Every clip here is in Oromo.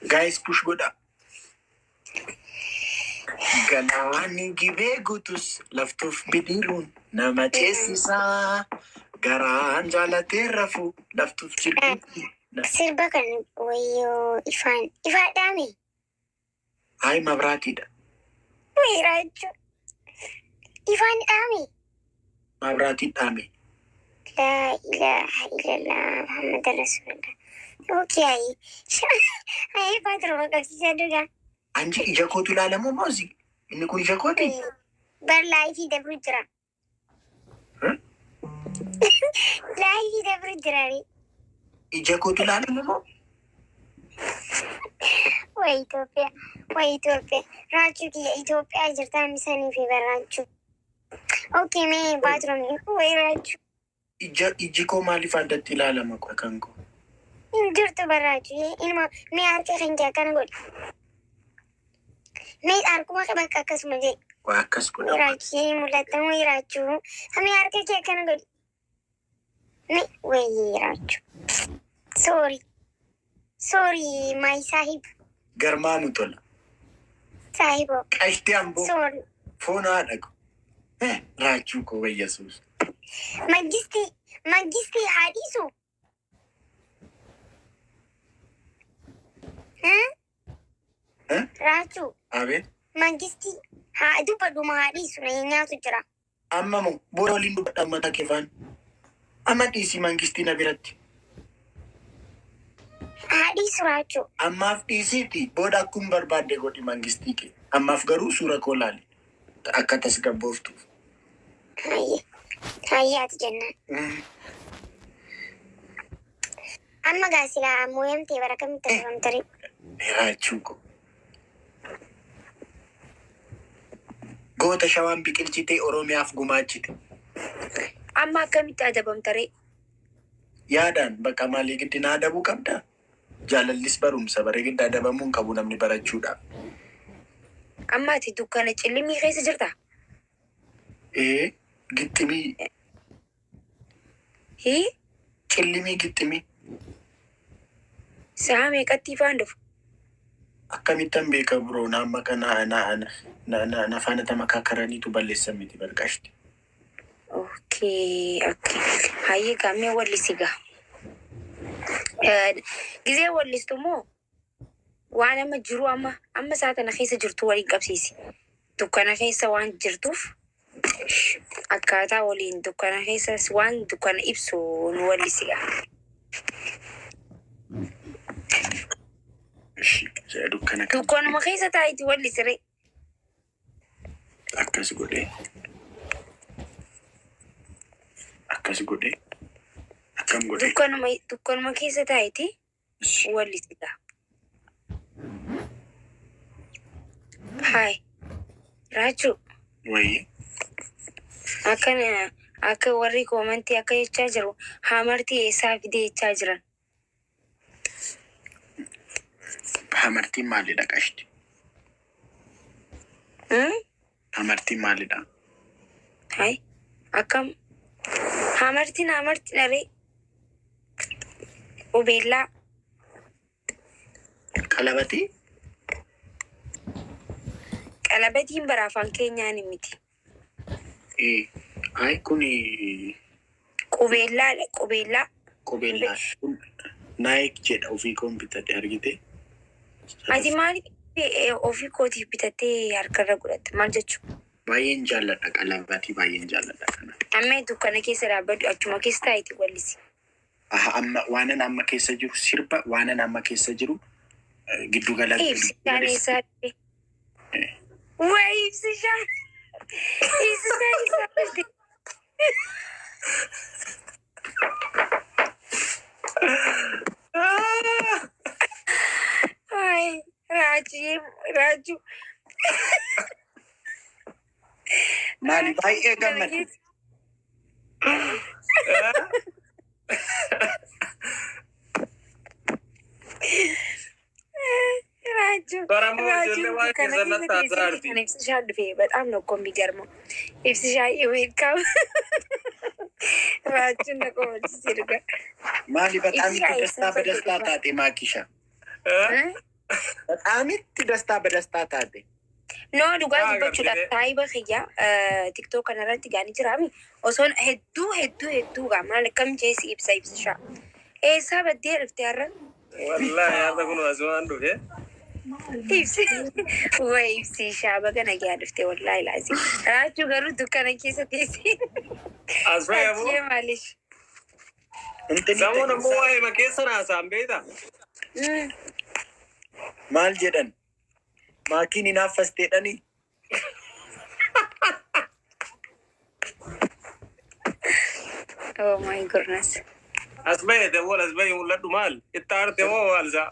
Guys, push goda. Galaani gibee guutus laftuuf bidiruun nama ceesisaa. Garaan jaalatee rafuu laftuuf jirtu. Sirba kan wayyoo ifaadhaame. Hayi mabraatiidha. Weeraachuu. Ifaan dhaame. Mabraatiin dhaame. La ilaha illallah Muhammad Rasulullah. Okay. Hayi paatro maqaksiisaa dhugaa. Anji ija kootu ilaalamoo moozi? Inni kun ija kooti? Laayifii dabru jira. Laayifii dabru jira. Ija kootu ilaalamoo? Way Itoophiyaa. Raachuu kiyya Itoophiyaa jirtaan bisanii fi barraachuu. Okay, mee paatro way raachuu. Iji koo maaliif addatti ilaalama kan koo? Jirtu barraachuu. Ilma mee harka kan kee akkana godhi. Mee harkuma bakka akkasuma jee. Waa akkas godha. Raachuu mul'atan way raachuu. Mee harka kee akkana godhi. Mee way raachuu. Sorry, my sahib. Garmaamu tola. Sahibo. Qashti amboo. Sorry. Foona haadha ko. Raachuu koo wayyasuus. Mangisti haadhiisu. Raachuu. Abeen. Mangisti dubbadhuma haadhiisu na nyaatu jira. Amma moo booda waliin dubbadha amma takkefaan. Amma dhiisii mangistii na biratti. Haadhiisu raachuu. Ammaaf dhiisiiti booda akkuma barbaadde godhi mangistii kee. Ammaaf garuu suura koo laali. Akka tasgabbooftuuf. Hayyaati jennaan. Amma gaasilaa mooyamtee bara kamitti argamtari? Raachuu koo. Goota shawaan biqilchitee Oromiyaaf gumaachite. Amma akkamitti adabamtare? Yaadaan bakka maalii giddi na adabuu qabda? Jaalallis barumsa baree giddi adabamuun qabu namni barachuudha. Amma ati dukkana cillimii keessa jirta? Gixximii. Cillimii gixximii. Sa'a meeqatti ifaan dhufu? Akkamittan beeka biroo naamma kana na faana tama kakkaraniitu balleessan miti barqaashti. Okay. Hayyee gammee wallisi gaa. Gizee wallistu moo waan amma jiru amma isaa kana keessa jirtu waliin qabsiisi. Dukkana keessa waan jirtuuf akkaataa waliin dukkana keessas waan dukkana ibsu nu wallisi gaa. Dukkanuma keessa taa'iti wallisire. Akkas godhee. Akkam godhee. Dukkanuma keessa taa'iti wallisita. Hayi. Raachuu. Wayii. Akka warri koomantii akka jechaa jiru hamartii eessaa fidee jechaa jiran. Hamartiin maalidha qashti? Hamartiin maalidha? Hayi. Akkam. Hamartiin aree. Ubeellaa. Qalabatii? Qalabatiin bara afaan keenyaan miti. Hayi kuni. Qubeellaa. Naayik jedha ofii koon bitadhe argite. Ati maaliif ofii kootiif bitattee harkarra godhatte maal jechuudha? Baay'een jaalladha qalabatii baay'een jaalladha kana. Amma dukkana keessa dhaabbadhu achuma keessa taa'iti wallisi. Amma waanan amma keessa jiru sirba waanan amma keessa jiru giddu gala. Ibsishaan eessaa dhufe? Wayi ibsishaan eessaa dhufe? Ay, Raaju. Maali baay'ee gammadu. በጣም ነው እኮ የሚገርመው። ኢፍስሻዬ ዌልካም ራችን ነቆመች ሲርጋ ማሊ በጣም ደስታ በደስታ ታጤ ማኪሻ Amitti dastaa badastaa taate. No, dhugaa dubbachuudhaaf taayiba kiyya tiktok kanarratti gaanii jiraami. Osoon hedduu gaa maal akkam jeesi ibsa. Eessaa baddee dhuftee har'a? Wallaahi har'a kun asumaan dhufe. Ibsi shaaba kana gaa dhuftee wallaahi laasi. Raachuu garuu dukkana keessa teessee. Asfayamu. Achii maalish. Samuun ammoo waa'ee makeessa naasaan beekta. Maal jedhan? Maakiin hinaaffasteedhani. Oh my goodness. Asbayete wal asbayi mul'adhu maal? Itti aarte moo maal isaa?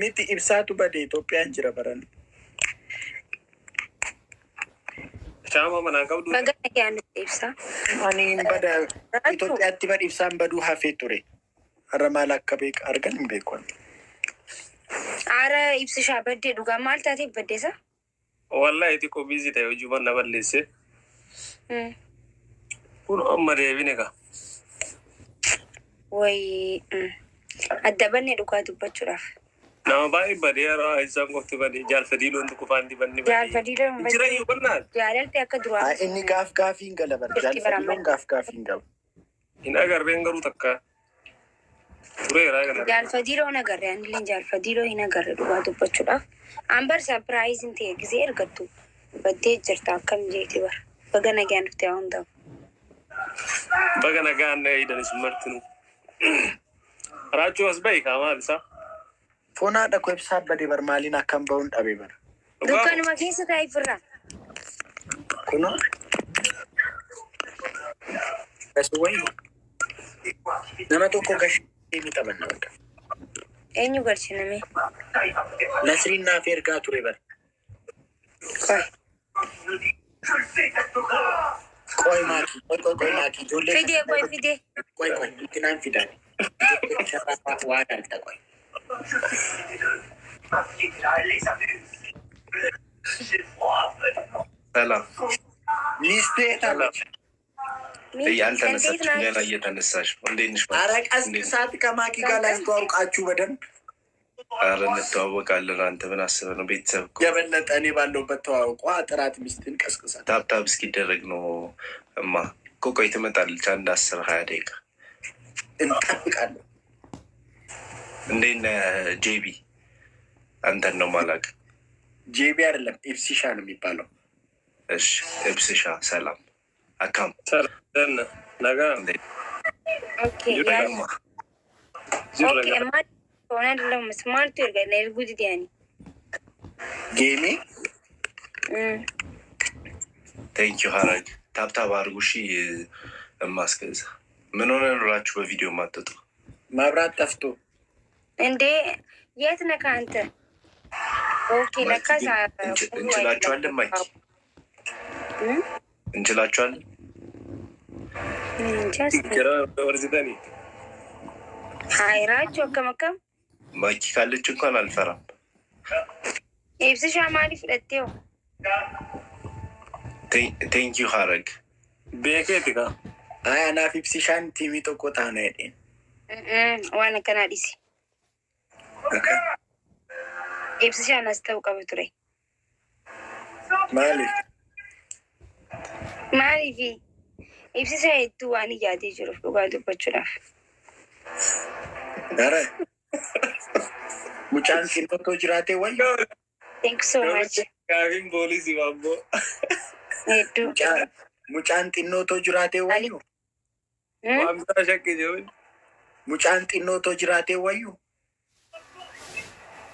Miti ibsaatu bade Itoophiyaan jira baran. Shaama manaan qabdu. Magana yaa nuti ibsa. Ani bada Itoophiyaatti bad ibsaan baduu hafee ture. Har'a maal akka beeku argan hin beeku. Aara ibsi shaa baddee dhugaa maal taateef baddeessa? Wallaahi xiqqoo biizii ta'e hojii mana balleesse. Kun amma deebine ka. Wayii adda bannee dhugaa dubbachuudhaaf. Nama baay'ee badee yeroo isaan qofti badee jaalfadiiloon tokko faanti banni badee. Jaalfadiiloon badee. Jira iyyuu bannaan. Jaalalti akka duraa. Inni gaafiin gala bara. Jaalfadiiloon gaafiin gala. Hin agarreen garuu takka. Tureeraa kana. Jaalfadiiloon agarre anillee jaalfadiiloo hin agarre dhugaa dubbachuudhaaf. Ambar saapiraayiziin ta'e gisee ergattu baddee jirta akkam jeeti bara. Baga nagaan dhuftee haa hundaa'u. Baga nagaan eeyidanis martinu. Raachuu as bahi kaa maal isaa? Foon haadha koo ibsaa badee bar maaliin akkam ba'uun dhabee bara. Dukkanuma keessa taa'ee firraa. Kunoo. Gasuwwayi. Nama tokko gashee ni taphanna bakka. Eenyu galchiname? Nasriin naaf ergaa ture bara. Qoy maakii. Ijoollee. Fidee. Qoy itti naan fidan. Waa dhalta qoy. ሰላም ሚስቴ ታለች። ያልተነሳች ሌላ እየተነሳች ነው። እንዴት ነሽ? ኧረ ቀስቅሳት ከማኪ ጋር ላስተዋውቃችሁ በደንብ። ኧረ እንተዋወቃለን። አንተ ምን አስበህ ነው? ቤተሰብ እኮ የበለጠ እኔ ባለሁበት ተዋውቋ። ጥራት ሚስትን ቀስቅሳት። ታብታብ እስኪደረግ ነው። እማ ቆይ ትመጣለች። አንድ 10-20 ደቂቃ እንጠብቃለን። እንዴት ነህ ጄቢ? አንተን ነው ማላቅ። ጄቢ አይደለም ኢብሲሻ ነው የሚባለው። እሺ ኢብሲሻ ሰላም አካም ሰላም ነጋ ኦኬ ማል ሆነ አይደለም ስማርት ይርጋና ይርጉት ዲያኒ ጌሚ ቴንክ ዩ ሀረግ ታብታብ አድርጉ። እሺ እማስገዛ ምን ሆነ ኑራችሁ በቪዲዮ ማጥጡ? መብራት ጠፍቶ እንዴ የት ነህ አንተ? ኦኬ ለካ እንችላችኋለን። ማይክ እንችላችኋለን። ወርዚተኒ ሀይራቸው ከመከም ማይክ ካለች እንኳን አልፈራም። ኤብስሻ ማሊ ፍለቴው ቴንክ ዩ ሀረግ ቤኬት ጋ አይ አናፍ ኢብሲሻን ቲሚ ቶቆታ ነው ያዴን ዋና ከናዲሲ ኤብስሻን አስተውቀው ቱሬ ማሊፊ ኤብስሻ የቱ ዋን ያዴ ጅሩ ዱጋ ዱበቹላፍ ዳረ ሙጫን ሲንቶ ጅራቴ ወይ ቴንክ ሶ ማች ካቪን ፖሊሲ ባቦ ሄዱ ሙጫን ጢኖቶ ጅራቴ ወይ ዋምሳ ሸክ ጀውን ሙጫን ጢኖቶ ጅራቴ ወይ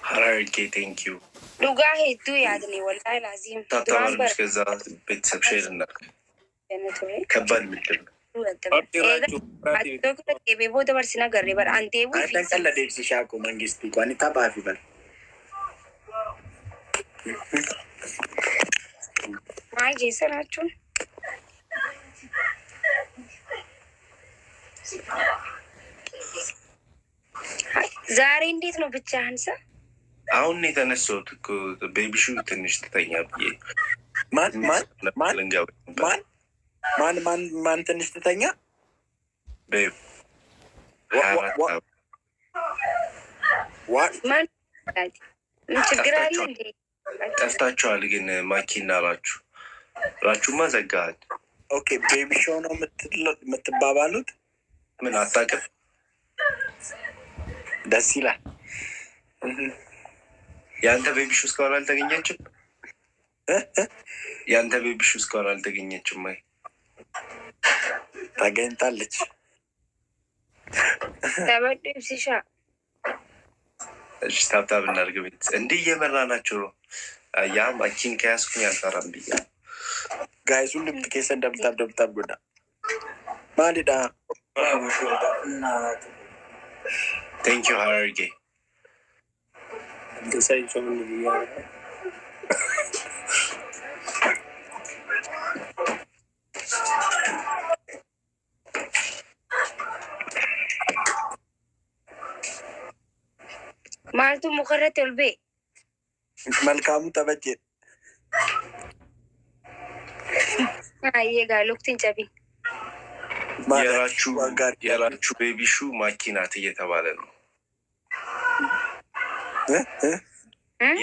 ሀረርጌ ቴንክ ዩ ዱጋ ሄዱ ያድኔ ወላሂ ላዚም ታብታባርች ከዛ ቤተሰብ ሼር እናድርግ። ከባድ ምድብ ቤቦ ደበርሲና ገሬ በር አንቴቡ አይተንቀለ ኢብሲሻ እኮ መንግስት እንኳን ታባፊ በል ማይ ጄሰራችሁ ዛሬ እንዴት ነው ብቻህን? ሰ አሁን የተነሳሁት እኮ ቤቢሹ ትንሽ ትተኛ ብዬ ማን ትንሽ ትተኛ? ምን ችግር አለ እንዴ? ጠፍታችኋል ግን ማኪና ራችሁማ ዘጋሃል። ኦኬ ቤቢ ሾው ነው የምትባባሉት? ምን አታውቅም? ደስ ይላል። የአንተ ቤቢ ሾው እስካሁን አልተገኘችም? የአንተ ቤቢ ሾው እስካሁን አልተገኘችም? አይ ተገኝታለች። ተበዱ ሲሻ እሺ ታብታብ እናድርግ። ቤት እንዲህ እየመራናቸው ነው። ያ ማኪን ከያዝኩኝ አልፈራም ብያ ጋይስ ሁሉም ትኬሰ እንደምታብ ጎዳ ማሊዳ ቴንክ ዩ ሀረርጌ ማልቱ ሙከረት ልቤ መልካሙ ተበጀ አየጋ ሎክቲን ጨቢ የራችሁ ቤቢ ሹ ማኪናት እየተባለ ነው።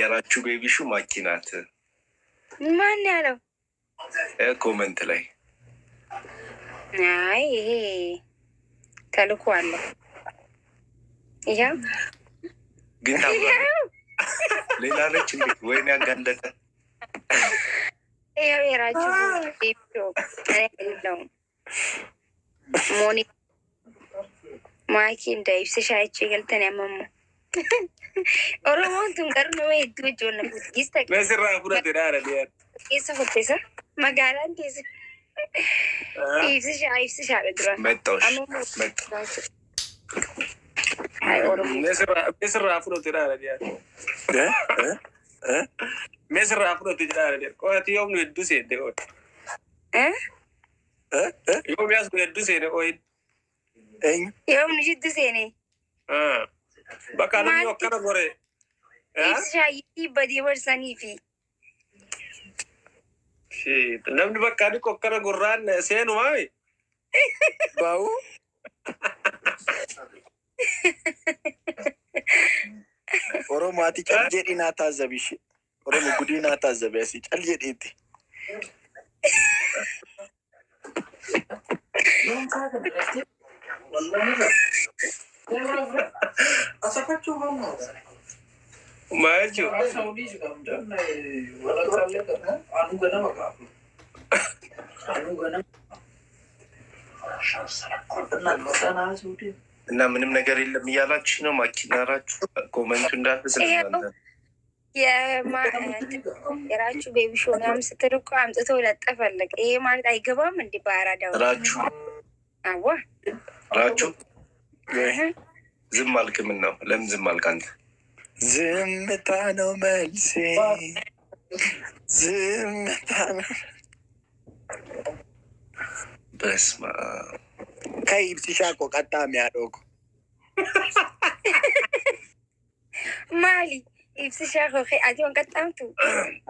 የራችሁ ቤቢ ሹ ማኪናት ማን ያለው? ኮመንት ላይ አይ ይሄ ተልኮ አለ። ይሄ ግን ሌላ ነች እንዴ? ወይኔ ያጋለጠ ይሄው የራችሁ ቤቢው ነው። ሞኒ ማኪ እንዳይብስሽ አይቼ ገልተን ያመሙ ኦሮሞን ትንቀርነ ወይ ድጆ ነኩት ይስተክ መስራ ኩረት ዳረ ዲያት ይሰፈተሰ መጋላን ዲስ ይብስሽ አለ ድረስ መጣው አይ ኦሮሞ መስራ ኩረት ዳረ ዲያት መስራ ኩረት ዳረ ዲያት ቆት ዮም ነው ዱሴ ደቆ ዮም ያስ ዱሴ ደቆ ዮም ንጅ ዱሴ ኔ በቃ ነው ወከረ ጎሬ ይብስሽ ይበዲ ወርሰኒ ፊ namni bakka ni kokkara gurraan seenu maami baa'u oromo ati cal jedhi naa taazzabishi oromo gudii naa taazzabe asi cal jedhiitti maaju እና ምንም ነገር የለም እያላችሁ ነው። ማኪናራችሁ ኮመንቱ እንዳትስልናለ የራችሁ ቤቢ ሾው ምናምን ስትል እኮ አምጥቶ ለጠፈለግ። ይሄ ማለት አይገባም እንዲ በአራዳው ራችሁ ዝም አልክ። ምን ነው? ለምን ዝም አልክ አንተ? ዝምታ ነው መልሴ፣ ዝምታ ነው። በስመ አብ ከይብስሻ እኮ ቀጣ የሚያደርጉ ማሊ ይብስሻ አዲን ቀጣምቱ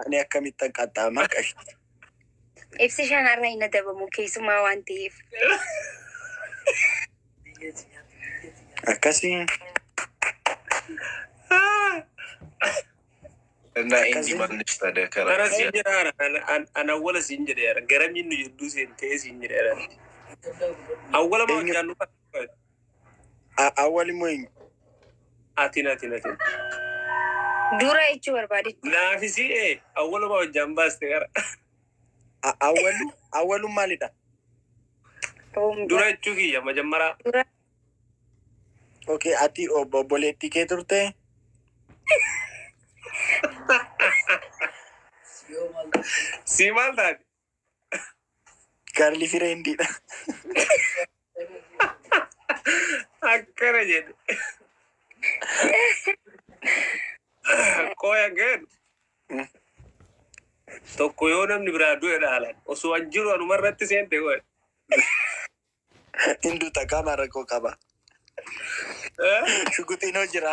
እኔ አከሚጠን ቀጣማ ቀሽ ይብስሻን አራይነ ደበሙ ኬስማ ዋንቲፍ አከሲ እና እንዲ ማንች ተደከራ አናወለ ሲንጀር ያረ ገረሚን ይዱስ እንተስ ሲንጀር አወለ ማጃኑ አወል ሞኝ አቲና ዱራ ይቹ ወርባዲ ናፊሲ አወለ ማጃምባስ ተገራ አወሉ ማሊዳ ዱራ ይቹ ኪያ መጀመራ ኦኬ አቲ ቦሌቲ ከቱርቴ ሲማልታ ጋርሊ ፊሬ እንዲዳ akkana jedhe qoya gen tokko yoo namni biraa du'e dhaalan osoo an jiru anumarratti seente goe hindu takama rakkoo qaba shuguxiinoo jira